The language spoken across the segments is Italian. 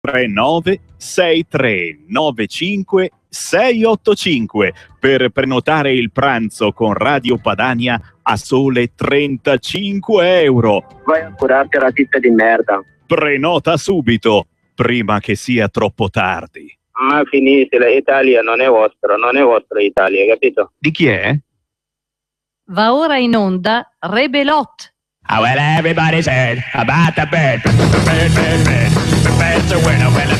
39 6395 685 per prenotare il pranzo con Radio Padania a sole 35 euro. Vai a curarti la tizia di merda. Prenota subito, prima che sia troppo tardi. Ma finitela, Italia non è vostra Italia, capito? Di chi è? Va ora in onda Rebelot. Oh, well, everybody's heard about the bird. The bird's a winner when a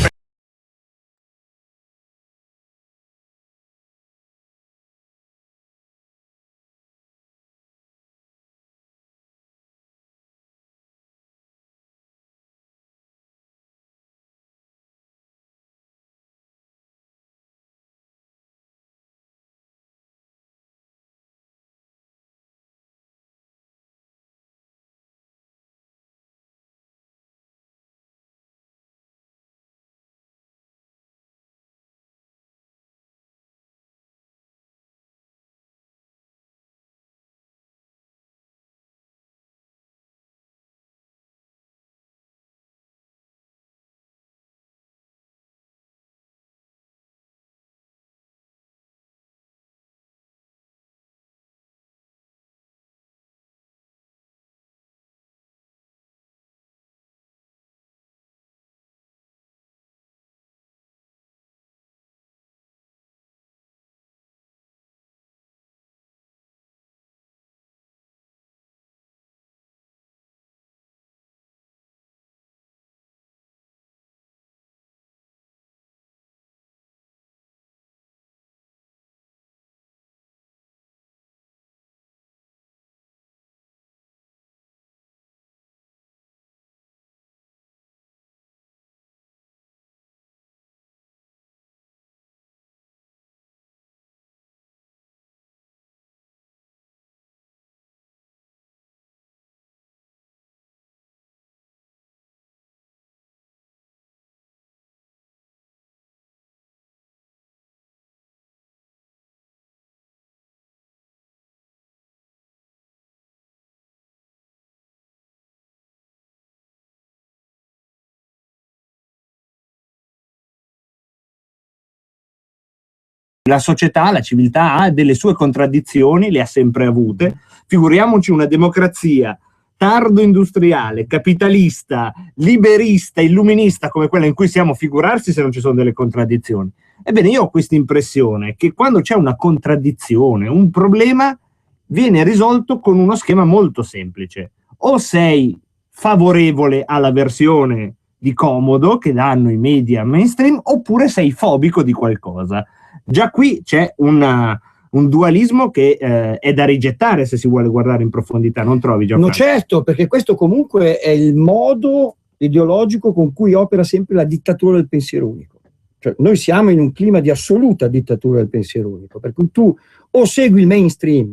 La società, la civiltà ha delle sue contraddizioni, le ha sempre avute. Figuriamoci una democrazia tardo-industriale, capitalista, liberista, illuminista come quella in cui siamo, figurarsi se non ci sono delle contraddizioni. Ebbene, io ho questa impressione che quando c'è una contraddizione, un problema viene risolto con uno schema molto semplice. O sei favorevole alla versione di comodo che danno i media mainstream, oppure sei fobico di qualcosa. Già qui c'è un dualismo che è da rigettare se si vuole guardare in profondità, non trovi, Gianfranco? No, certo, perché questo comunque è il modo ideologico con cui opera sempre la dittatura del pensiero unico. Cioè, noi siamo in un clima di assoluta dittatura del pensiero unico, per cui tu o segui il mainstream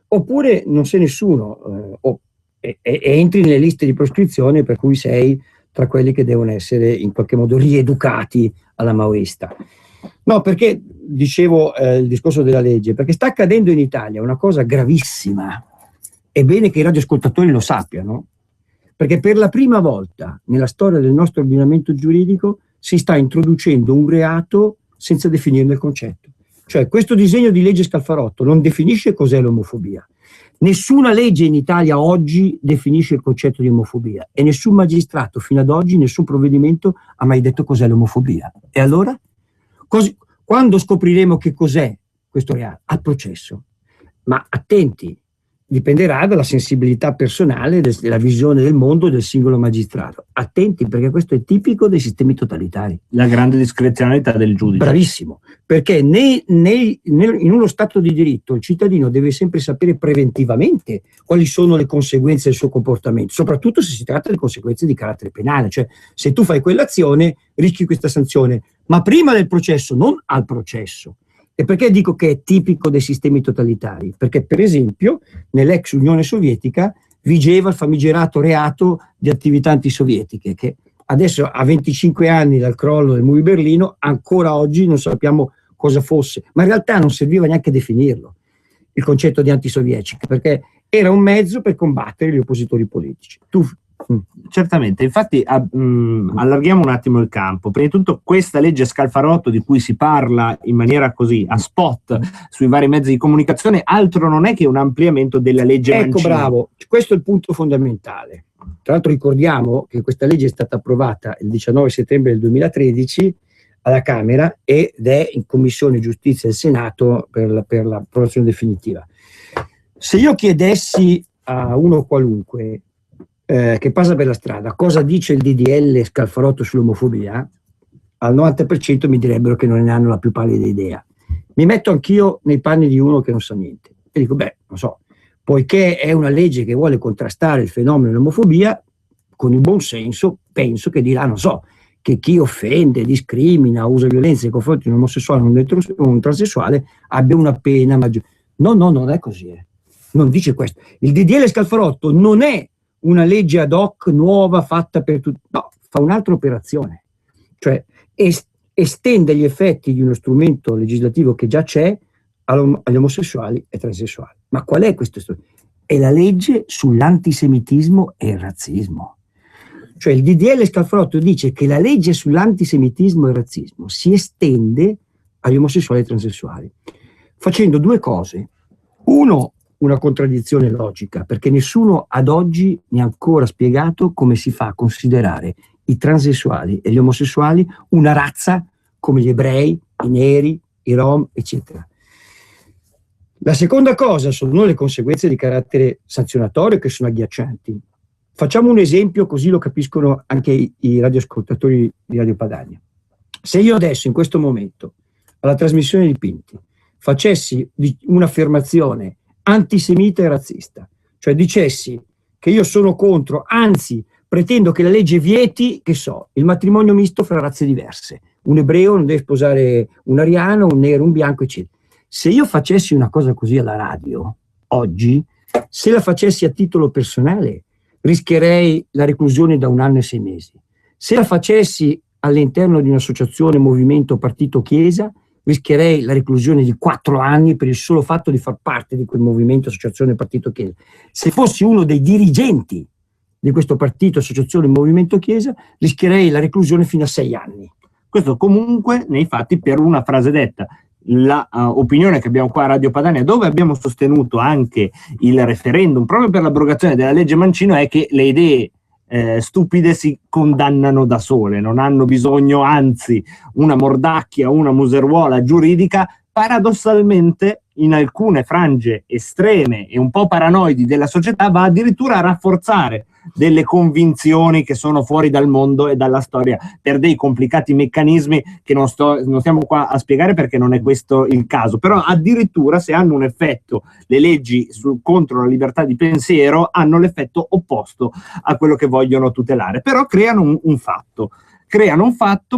oppure non sei nessuno, e entri nelle liste di proscrizione, per cui sei tra quelli che devono essere in qualche modo rieducati alla maoista. No, perché dicevo il discorso della legge, perché sta accadendo in Italia una cosa gravissima. È bene che i radioascoltatori lo sappiano, perché per la prima volta nella storia del nostro ordinamento giuridico si sta introducendo un reato senza definirne il concetto. Cioè, questo disegno di legge Scalfarotto non definisce cos'è l'omofobia. Nessuna legge in Italia oggi definisce il concetto di omofobia e nessun magistrato fino ad oggi, nessun provvedimento ha mai detto cos'è l'omofobia. E allora? Quando scopriremo che cos'è questo reato? Al processo. Ma attenti, dipenderà dalla sensibilità personale, della visione del mondo del singolo magistrato. Attenti, perché questo è tipico dei sistemi totalitari. La grande discrezionalità del giudice. Bravissimo, perché in uno Stato di diritto il cittadino deve sempre sapere preventivamente quali sono le conseguenze del suo comportamento, soprattutto se si tratta di conseguenze di carattere penale. Cioè, se tu fai quell'azione rischi questa sanzione, ma prima del processo, non al processo. E perché dico che è tipico dei sistemi totalitari? Perché, per esempio, nell'ex Unione Sovietica vigeva il famigerato reato di attività antisovietiche, che adesso, a 25 anni dal crollo del muro di Berlino, ancora oggi non sappiamo cosa fosse, ma in realtà non serviva neanche definirlo, il concetto di antisovietici, perché era un mezzo per combattere gli oppositori politici. Tu Certamente, infatti allarghiamo un attimo il campo. Prima di tutto questa legge Scalfarotto di cui si parla in maniera così a spot sui vari mezzi di comunicazione, altro non è che un ampliamento della legge Mancino. Ecco, bravo, questo è il punto fondamentale. Tra l'altro ricordiamo che questa legge è stata approvata il 19 settembre del 2013 alla Camera ed è in Commissione Giustizia del Senato per l'approvazione definitiva. Se io chiedessi a uno qualunque che passa per la strada cosa dice il DDL Scalfarotto sull'omofobia, al 90% mi direbbero che non ne hanno la più pallida idea. Mi metto anch'io nei panni di uno che non sa niente e dico, non so, poiché è una legge che vuole contrastare il fenomeno dell'omofobia, con il buon senso penso che dirà, non so, che chi offende, discrimina, usa violenza nei confronti di un omosessuale o un transessuale abbia una pena maggiore. No, non è così. Non dice questo. Il DDL Scalfarotto non è una legge ad hoc nuova fatta per tutti, no, fa un'altra operazione, cioè estende gli effetti di uno strumento legislativo che già c'è agli omosessuali e transessuali. Ma qual è questo strumento? È la legge sull'antisemitismo e il razzismo. Cioè il DDL Scalfarotto dice che la legge sull'antisemitismo e il razzismo si estende agli omosessuali e transessuali, facendo due cose. Uno, una contraddizione logica, perché nessuno ad oggi mi ha ancora spiegato come si fa a considerare i transessuali e gli omosessuali una razza come gli ebrei, i neri, i rom, eccetera. La seconda cosa sono le conseguenze di carattere sanzionatorio che sono agghiaccianti. Facciamo un esempio così lo capiscono anche i radioascoltatori di Radio Padania. Se io adesso in questo momento alla trasmissione di Pinti facessi un'affermazione antisemita e razzista, cioè dicessi che io sono contro, anzi pretendo che la legge vieti, che so, il matrimonio misto fra razze diverse, un ebreo non deve sposare un ariano, un nero, un bianco, eccetera. Se io facessi una cosa così alla radio oggi, se la facessi a titolo personale rischierei la reclusione da 1 anno e 6 mesi. Se la facessi all'interno di un'associazione, movimento, partito, chiesa, rischierei la reclusione di 4 anni per il solo fatto di far parte di quel movimento, associazione, partito, chiesa. Se fossi uno dei dirigenti di questo partito, associazione, movimento, chiesa, rischierei la reclusione fino a 6 anni. Questo comunque nei fatti per una frase detta. La opinione che abbiamo qua a Radio Padania, dove abbiamo sostenuto anche il referendum proprio per l'abrogazione della legge Mancino, è che le idee stupide si condannano da sole, non hanno bisogno, anzi una mordacchia, una museruola giuridica paradossalmente in alcune frange estreme e un po' paranoidi della società va addirittura a rafforzare delle convinzioni che sono fuori dal mondo e dalla storia per dei complicati meccanismi che non stiamo qua a spiegare perché non è questo il caso, però addirittura se hanno un effetto le leggi contro la libertà di pensiero hanno l'effetto opposto a quello che vogliono tutelare, però creano un fatto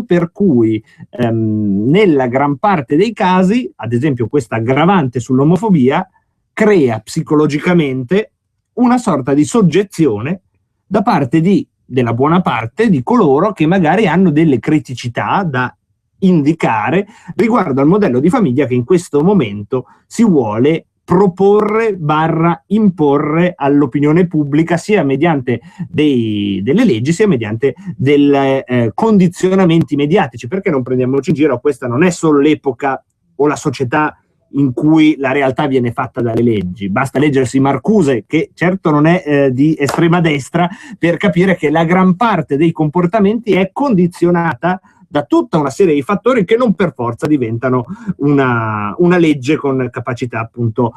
per cui nella gran parte dei casi, ad esempio questa aggravante sull'omofobia, crea psicologicamente una sorta di soggezione da parte della buona parte di coloro che magari hanno delle criticità da indicare riguardo al modello di famiglia che in questo momento si vuole proporre / imporre all'opinione pubblica sia mediante delle leggi sia mediante dei condizionamenti mediatici, perché non prendiamoci in giro, questa non è solo l'epoca o la società in cui la realtà viene fatta dalle leggi, basta leggersi Marcuse, che certo non è di estrema destra, per capire che la gran parte dei comportamenti è condizionata da tutta una serie di fattori che non per forza diventano una legge con capacità appunto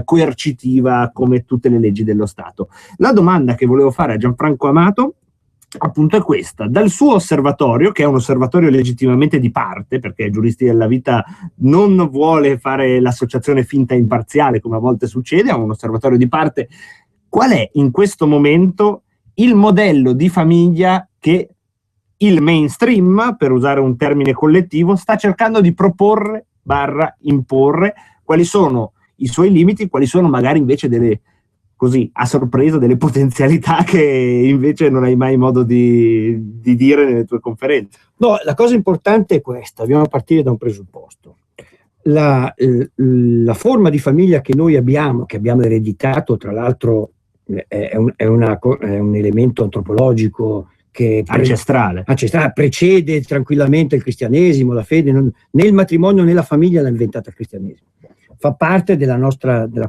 coercitiva come tutte le leggi dello Stato. La domanda che volevo fare a Gianfranco Amato appunto è questa: dal suo osservatorio, che è un osservatorio legittimamente di parte, perché Giuristi della Vita non vuole fare l'associazione finta e imparziale come a volte succede, è un osservatorio di parte, qual è in questo momento il modello di famiglia che il mainstream, per usare un termine collettivo, sta cercando di proporre / imporre? Quali sono i suoi limiti, quali sono magari invece così a sorpresa delle potenzialità che invece non hai mai modo di dire nelle tue conferenze? No, la cosa importante è questa, dobbiamo partire da un presupposto. La forma di famiglia che noi abbiamo, che abbiamo ereditato tra l'altro è un elemento antropologico che Ancestrale. precede tranquillamente il cristianesimo, la fede, né il matrimonio né la famiglia l'ha inventata il cristianesimo. Fa parte della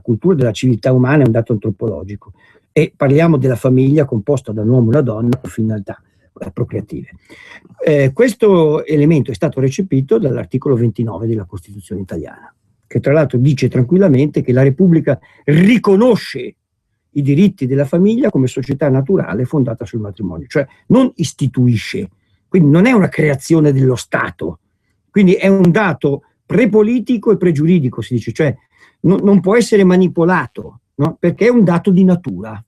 cultura, della civiltà umana, è un dato antropologico. E parliamo della famiglia composta da un uomo e una donna con finalità procreative. Questo elemento è stato recepito dall'articolo 29 della Costituzione italiana, che tra l'altro dice tranquillamente che la Repubblica riconosce i diritti della famiglia come società naturale fondata sul matrimonio, cioè non istituisce, quindi non è una creazione dello Stato, quindi è un dato prepolitico e pregiuridico, si dice, cioè non può essere manipolato, no? Perché è un dato di natura.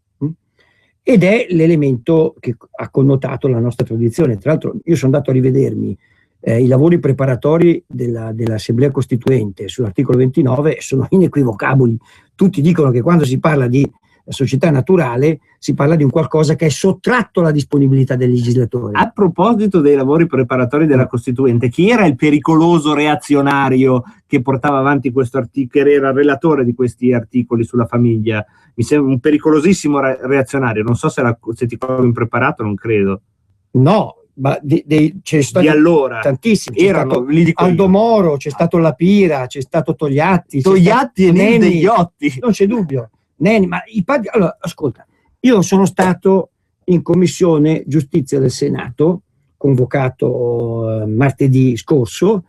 Ed è l'elemento che ha connotato la nostra tradizione. Tra l'altro io sono andato a rivedermi i lavori preparatori dell'Assemblea Costituente sull'articolo 29 e sono inequivocabili. Tutti dicono che quando si parla di società naturale si parla di un qualcosa che è sottratto alla disponibilità del legislatore. A proposito dei lavori preparatori della Costituente, chi era il pericoloso reazionario che portava avanti questo articolo, che era il relatore di questi articoli sulla famiglia? Mi sembra un pericolosissimo reazionario, non so se ti trovo impreparato, non credo. No, ma c'è stato di allora tantissimi. Erano, li dico Aldo io. Moro, c'è stato La Pira, c'è stato Togliatti E Nenni degli Otti. Non c'è dubbio. Nenni, ma i padri. Allora, ascolta, io sono stato in Commissione Giustizia del Senato, convocato martedì scorso,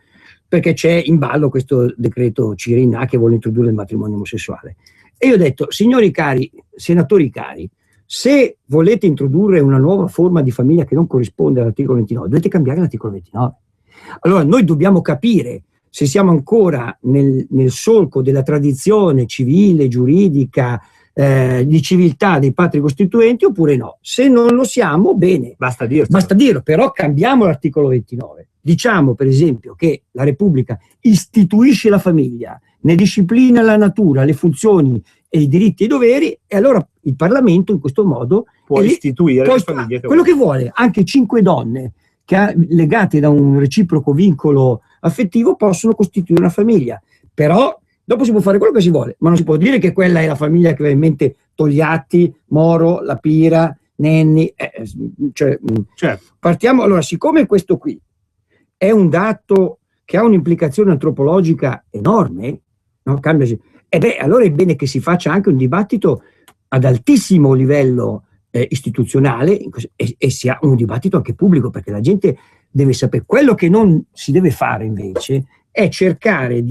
perché c'è in ballo questo decreto Cirinnà che vuole introdurre il matrimonio omosessuale. E io ho detto, signori cari, senatori cari, se volete introdurre una nuova forma di famiglia che non corrisponde all'articolo 29, dovete cambiare l'articolo 29. Allora noi dobbiamo capire se siamo ancora nel solco della tradizione civile, giuridica, di civiltà dei padri costituenti oppure no. Se non lo siamo, bene. Basta dirlo. Basta dirlo, però cambiamo l'articolo 29. Diciamo per esempio che la Repubblica istituisce la famiglia, ne disciplina la natura, le funzioni e i diritti e i doveri, e allora il Parlamento in questo modo può istituire le famiglie quello che vuole. Anche 5 donne legate da un reciproco vincolo affettivo possono costituire una famiglia, però dopo si può fare quello che si vuole, ma non si può dire che quella è la famiglia che aveva in mente Togliatti, Moro, La Pira, Nenni, certo. Partiamo, allora, siccome questo qui è un dato che ha un'implicazione antropologica enorme, no? Allora è bene che si faccia anche un dibattito ad altissimo livello istituzionale e sia un dibattito anche pubblico, perché la gente deve sapere. Quello che non si deve fare invece è cercare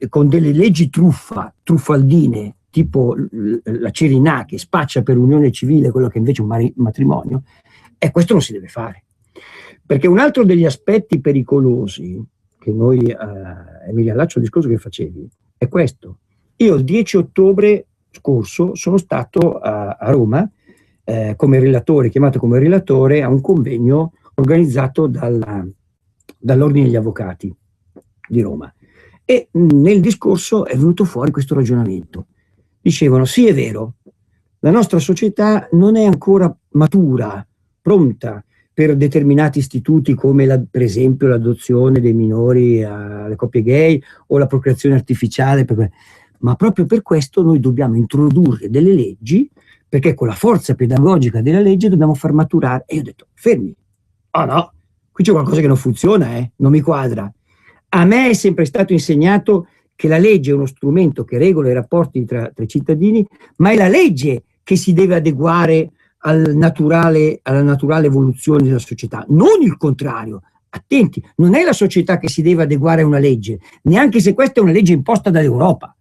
con delle leggi truffaldine, tipo la Cirinnà che spaccia per unione civile quello che invece è un matrimonio, e questo non si deve fare. Perché un altro degli aspetti pericolosi che noi, mi riallaccio al discorso che facevi, è questo. Io il 10 ottobre scorso sono stato a Roma come relatore, chiamato come relatore a un convegno organizzato dall'Ordine degli Avvocati di Roma. E nel discorso è venuto fuori questo ragionamento. Dicevano, sì, è vero, la nostra società non è ancora matura, pronta per determinati istituti come per esempio l'adozione dei minori alle coppie gay o la procreazione artificiale, ma proprio per questo noi dobbiamo introdurre delle leggi, perché con la forza pedagogica della legge dobbiamo far maturare. E io ho detto, fermi, oh no, qui c'è qualcosa che non funziona, non mi quadra. A me è sempre stato insegnato che la legge è uno strumento che regola i rapporti tra i cittadini, ma è la legge che si deve adeguare alla naturale evoluzione della società, non il contrario. Attenti, non è la società che si deve adeguare a una legge, neanche se questa è una legge imposta dall'Europa,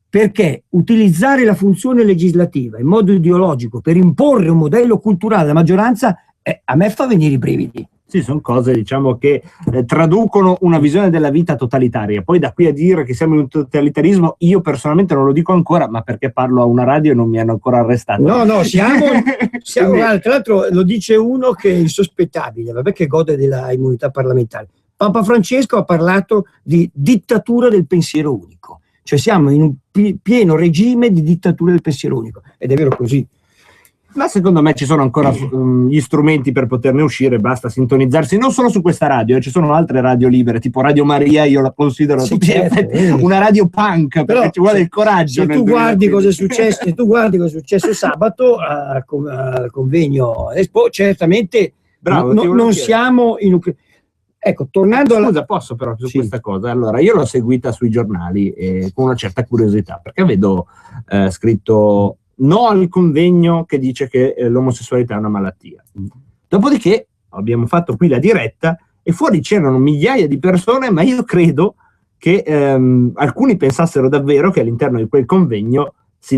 perché utilizzare la funzione legislativa in modo ideologico per imporre un modello culturale alla maggioranza a me fa venire i brividi. Sì, sono cose, diciamo, che traducono una visione della vita totalitaria. Poi da qui a dire che siamo in un totalitarismo, io personalmente non lo dico ancora, ma perché parlo a una radio e non mi hanno ancora arrestato. No, siamo tra l'altro lo dice uno che è insospettabile, vabbè, che gode della immunità parlamentare. Papa Francesco ha parlato di dittatura del pensiero unico, cioè siamo in un pieno regime di dittatura del pensiero unico, ed è vero così. Ma secondo me ci sono ancora gli strumenti per poterne uscire, basta sintonizzarsi non solo su questa radio, ci sono altre radio libere, tipo Radio Maria, io la considero Sì, certo. una radio punk, Però, perché ci vuole il coraggio. Se tu guardi cosa è successo, se tu guardi cosa è successo sabato al convegno Expo, certamente Bravo, non siamo in ecco, tornando Scusa, posso però su Sì. questa cosa? Allora, io l'ho seguita sui giornali con una certa curiosità, perché vedo scritto no al convegno che dice che l'omosessualità è una malattia. Dopodiché abbiamo fatto qui la diretta e fuori c'erano migliaia di persone, ma io credo che alcuni pensassero davvero che all'interno di quel convegno si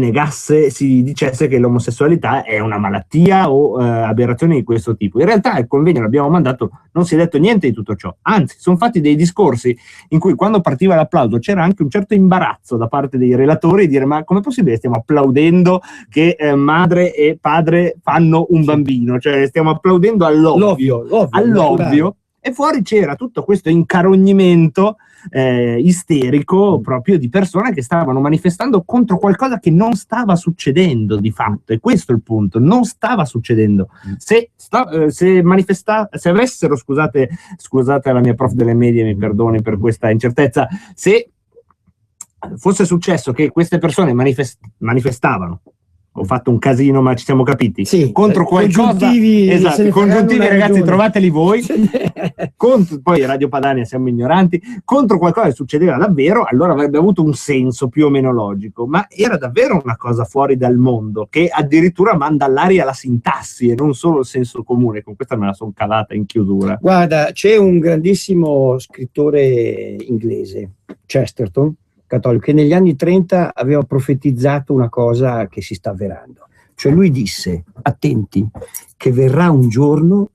dicesse che l'omosessualità è una malattia o aberrazioni di questo tipo. In realtà il convegno l'abbiamo mandato, non si è detto niente di tutto ciò, anzi sono fatti dei discorsi in cui quando partiva l'applauso c'era anche un certo imbarazzo da parte dei relatori di dire ma com'è possibile, stiamo applaudendo che madre e padre fanno un bambino, cioè stiamo applaudendo all'ovvio. E fuori c'era tutto questo incarognimento isterico proprio di persone che stavano manifestando contro qualcosa che non stava succedendo di fatto, e questo è il punto, non stava succedendo. Se avessero, scusate la mia prof delle medie, mi perdoni per questa incertezza, se fosse successo che queste persone manifestavano, ho fatto un casino ma ci siamo capiti, Sì, contro qualcosa, congiuntivi ragazzi, trovateli voi, poi Radio Padania siamo ignoranti, contro qualcosa che succedeva davvero, allora avrebbe avuto un senso più o meno logico, ma era davvero una cosa fuori dal mondo, che addirittura manda all'aria la sintassi e non solo il senso comune. Con questa me la sono cavata in chiusura. Guarda, c'è un grandissimo scrittore inglese, Chesterton, cattolico, che negli anni 30 aveva profetizzato una cosa che si sta avverando. Cioè lui disse, attenti, che verrà un giorno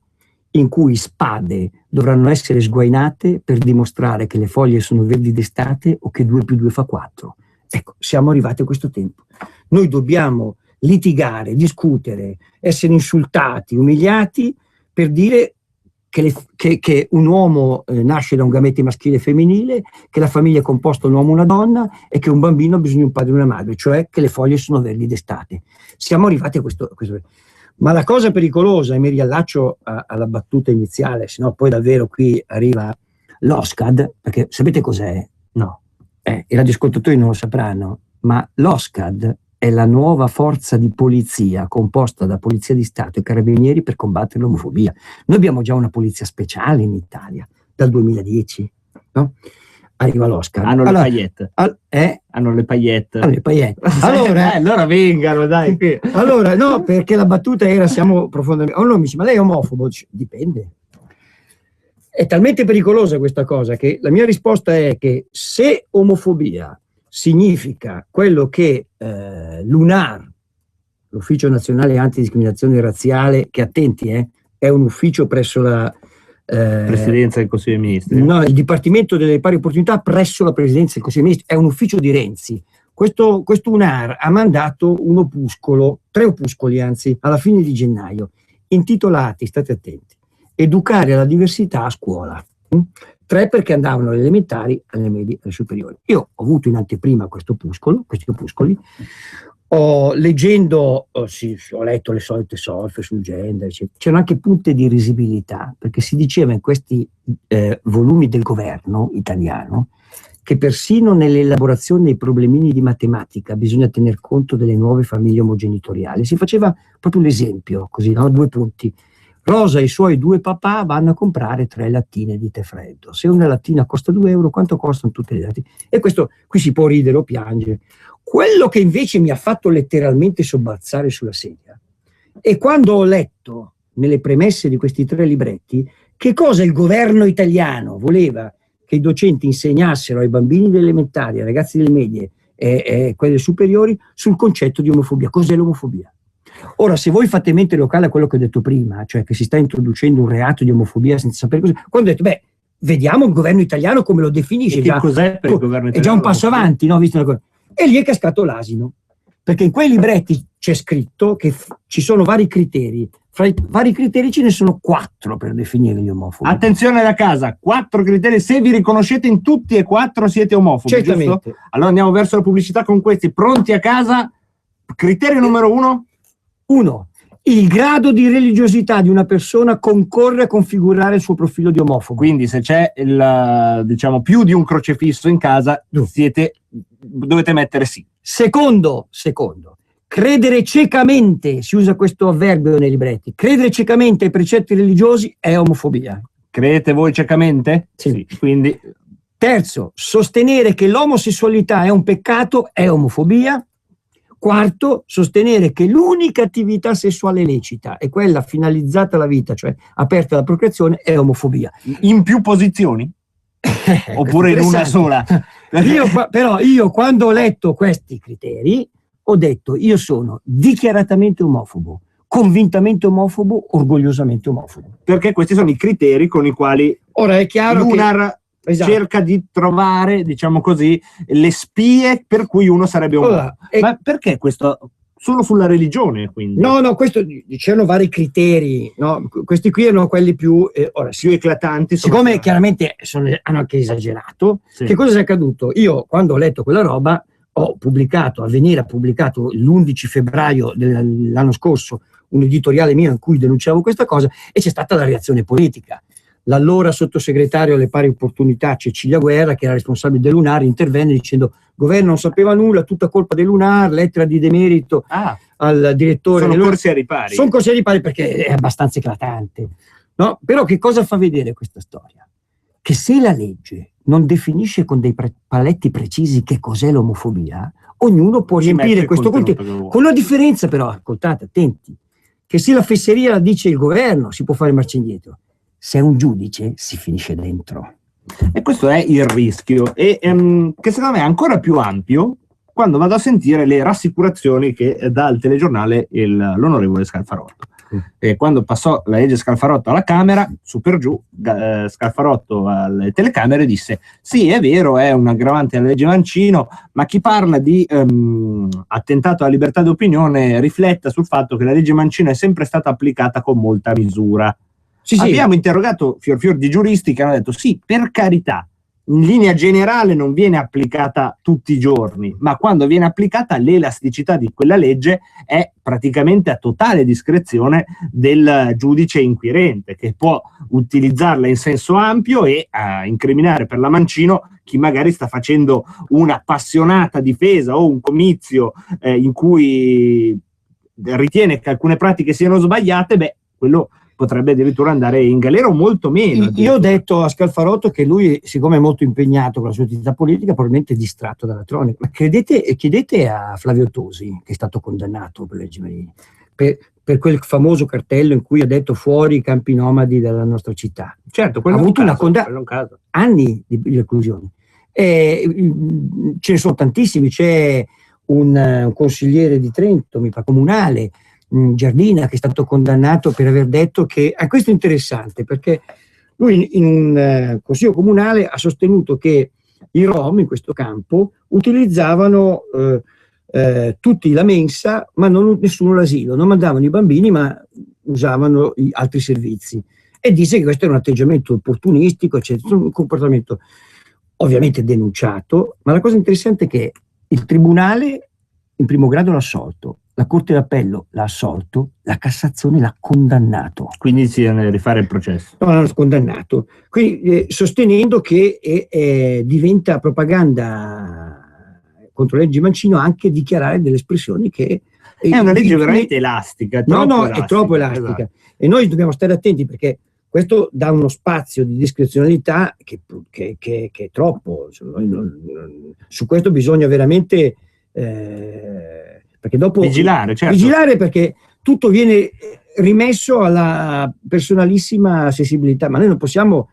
in cui spade dovranno essere sguainate per dimostrare che le foglie sono verdi d'estate o che 2 più 2 fa 4. Ecco, siamo arrivati a questo tempo. Noi dobbiamo litigare, discutere, essere insultati, umiliati per dire che un uomo nasce da un gamete maschile e femminile, che la famiglia è composta da un uomo e una donna e che un bambino ha bisogno di un padre e una madre, cioè che le foglie sono verdi d'estate. Siamo arrivati a questo. Ma la cosa pericolosa, e mi riallaccio alla battuta iniziale, sennò poi davvero qui arriva l'OSCAD, perché sapete cos'è? No, i radioascoltatori non lo sapranno, ma l'OSCAD è la nuova forza di polizia composta da Polizia di Stato e Carabinieri per combattere l'omofobia. Noi abbiamo già una polizia speciale in Italia dal 2010, no? Arriva l'Oscar. Hanno le paillette. Hanno le paillette. Hanno le paillette. Allora vengano, dai. Allora, no, perché la battuta era siamo profondamente... Uno mi dice, ma lei è omofobo? Dice, dipende. È talmente pericolosa questa cosa che la mia risposta è che se omofobia significa quello che l'UNAR, l'Ufficio Nazionale Antidiscriminazione Razziale, che attenti, è un ufficio presso la Presidenza del Consiglio dei Ministri. No, il Dipartimento delle Pari Opportunità presso la Presidenza del Consiglio dei Ministri, è un ufficio di Renzi. Questo UNAR ha mandato un opuscolo, 3 opuscoli anzi, alla fine di gennaio, intitolati, state attenti, Educare alla diversità a scuola. 3 perché andavano alle elementari, alle medie, alle superiori. Io ho avuto in anteprima questi opuscoli, ho letto le solite solfe sul gender, c'erano anche punte di risibilità, perché si diceva in questi volumi del governo italiano che persino nell'elaborazione dei problemini di matematica bisogna tener conto delle nuove famiglie omogenitoriali. Si faceva proprio l'esempio, così, no? 2 punti. Rosa e i suoi 2 papà vanno a comprare 3 lattine di tè freddo. Se una lattina costa 2 euro, quanto costano tutte le lattine? E questo qui si può ridere o piangere. Quello che invece mi ha fatto letteralmente sobbalzare sulla sedia è quando ho letto nelle premesse di questi 3 libretti che cosa il governo italiano voleva che i docenti insegnassero ai bambini delle elementari, ai ragazzi delle medie e quelle superiori sul concetto di omofobia. Cos'è l'omofobia? Ora, se voi fate mente locale a quello che ho detto prima, cioè che si sta introducendo un reato di omofobia senza sapere cos'è, quando ho detto, vediamo il governo italiano come lo definisce. Che cos'è per il governo italiano? È già un passo avanti, no? Visto una cosa. E lì è cascato l'asino, perché in quei libretti c'è scritto che ci sono vari criteri. Fra i vari criteri ce ne sono 4 per definire gli omofobi. Attenzione da casa, 4 criteri, se vi riconoscete in tutti e 4 siete omofobi, certamente. Giusto? Allora andiamo verso la pubblicità con questi, pronti a casa. Criterio numero 1? 1. il grado di religiosità di una persona concorre a configurare il suo profilo di omofobo. Quindi se c'è diciamo più di un crocefisso in casa, dovete mettere sì. Secondo, credere ciecamente, si usa questo avverbio nei libretti, credere ciecamente ai precetti religiosi è omofobia. Credete voi ciecamente? Sì. Quindi Terzo, sostenere che l'omosessualità è un peccato è omofobia. Quarto, sostenere che l'unica attività sessuale lecita è quella finalizzata alla vita, cioè aperta alla procreazione, è omofobia. in più posizioni? Oppure in una sola? Però io quando ho letto questi criteri ho detto io sono dichiaratamente omofobo, convintamente omofobo, orgogliosamente omofobo. Perché questi sono i criteri con i quali Ora è chiaro Lunar cerca di trovare, diciamo così, le spie per cui uno sarebbe omofobo. Ma perché questo? Solo sulla religione, quindi? No, questo c'erano vari criteri, no? Questi qui erano quelli più più eclatanti. Siccome chiaramente hanno anche esagerato, sì. Che cosa è accaduto? Io quando ho letto quella roba Avvenire ha pubblicato l'11 febbraio dell'anno scorso un editoriale mio in cui denunciavo questa cosa e c'è stata la reazione politica. L'allora sottosegretario alle pari opportunità Cecilia Guerra, che era responsabile del Lunar, intervenne dicendo: governo non sapeva nulla, tutta colpa del Lunar, lettera di demerito al direttore. Sono corsi ai ripari. Sono corsi ai ripari perché è abbastanza eclatante. No? Però che cosa fa vedere questa storia? Che se la legge non definisce con dei paletti precisi che cos'è l'omofobia, ognuno può riempire questo contenuto. Con una differenza però, ascoltate, attenti, che se la fesseria la dice il governo si può fare marcia indietro. Se è un giudice si finisce dentro. E questo è il rischio, e che secondo me è ancora più ampio quando vado a sentire le rassicurazioni che dà al telegiornale l'onorevole Scalfarotto. E quando passò la legge Scalfarotto alla Camera, su per giù, Scalfarotto alle telecamere disse: sì, è vero, è un aggravante alla legge Mancino, ma chi parla di attentato alla libertà di opinione rifletta sul fatto che la legge Mancino è sempre stata applicata con molta misura. Sì. Abbiamo interrogato fior di giuristi che hanno detto: sì, per carità, in linea generale non viene applicata tutti i giorni, ma quando viene applicata l'elasticità di quella legge è praticamente a totale discrezione del giudice inquirente, che può utilizzarla in senso ampio e incriminare per la Mancino chi magari sta facendo un'appassionata difesa o un comizio in cui ritiene che alcune pratiche siano sbagliate. Quello potrebbe addirittura andare in galera o molto meno. Io ho detto a Scalfarotto che lui, siccome è molto impegnato con la sua attività politica, probabilmente è distratto dalla cronaca. Ma chiedete a Flavio Tosi, che è stato condannato per legge Marini, per quel famoso cartello in cui ha detto fuori i campi nomadi dalla nostra città. Certo, ha avuto una condanna, anni di reclusione. Ce ne sono tantissimi. C'è un consigliere di Trento, mi pare comunale, Giardina, che è stato condannato per aver detto che questo è interessante perché lui in un consiglio comunale ha sostenuto che i Rom in questo campo utilizzavano tutti la mensa ma nessuno l'asilo, non mandavano i bambini ma usavano altri servizi, e dice che questo è un atteggiamento opportunistico, eccetera, un comportamento ovviamente denunciato, ma la cosa interessante è che il tribunale in primo grado l'ha assolto, la Corte d'Appello l'ha assolto, la Cassazione l'ha condannato. Quindi si deve rifare il processo. No, l'hanno condannato. Quindi, sostenendo che diventa propaganda contro la legge Mancino anche dichiarare delle espressioni che... È una legge veramente elastica. È troppo elastica. Esatto. E noi dobbiamo stare attenti perché questo dà uno spazio di discrezionalità che è troppo. Su questo bisogna veramente... perché dopo vigilare, certo. Vigilare, perché tutto viene rimesso alla personalissima sensibilità, ma noi non possiamo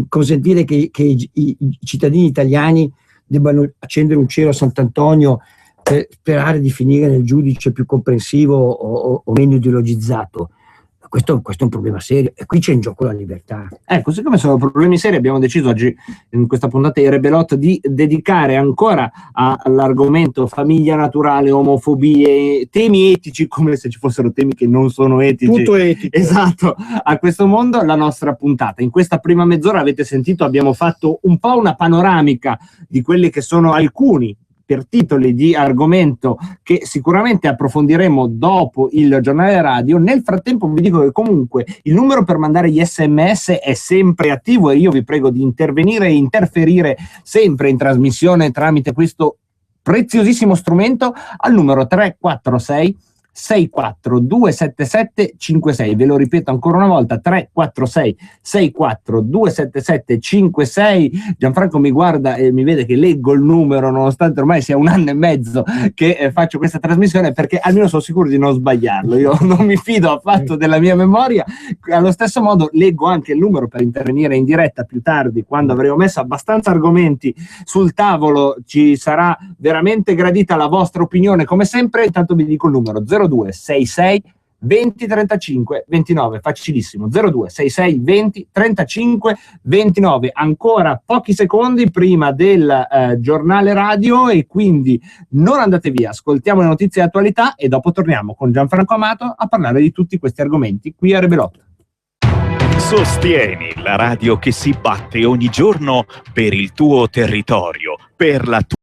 consentire che i cittadini italiani debbano accendere un cero a Sant'Antonio per sperare di finire nel giudice più comprensivo o meno ideologizzato. Questo è un problema serio e qui c'è in gioco la libertà. Ecco, siccome sono problemi seri, abbiamo deciso oggi in questa puntata di Rebelot di dedicare ancora all'argomento famiglia naturale, omofobie, temi etici, come se ci fossero temi che non sono etici. Tutto etico. Esatto, a questo mondo la nostra puntata. In questa prima mezz'ora avete sentito, abbiamo fatto un po' una panoramica di quelli che sono alcuni per titoli di argomento che sicuramente approfondiremo dopo il giornale radio. Nel frattempo vi dico che comunque il numero per mandare gli SMS è sempre attivo e io vi prego di intervenire e interferire sempre in trasmissione tramite questo preziosissimo strumento al numero 346 64 277 56. Ve lo ripeto ancora una volta: 346 64 277 56. Gianfranco mi guarda e mi vede che leggo il numero nonostante ormai sia un anno e mezzo che faccio questa trasmissione, perché almeno sono sicuro di non sbagliarlo. Io non mi fido affatto della mia memoria. Allo stesso modo leggo anche il numero per intervenire in diretta più tardi, quando avremo messo abbastanza argomenti sul tavolo. Ci sarà veramente gradita la vostra opinione come sempre. Intanto vi dico il numero: 0266 20 35 29, facilissimo, 0266 20 35 29. Ancora pochi secondi prima del giornale radio e quindi non andate via, ascoltiamo le notizie di attualità e dopo torniamo con Gianfranco Amato a parlare di tutti questi argomenti qui a Rebelot. Sostieni la radio che si batte ogni giorno per il tuo territorio, per la tua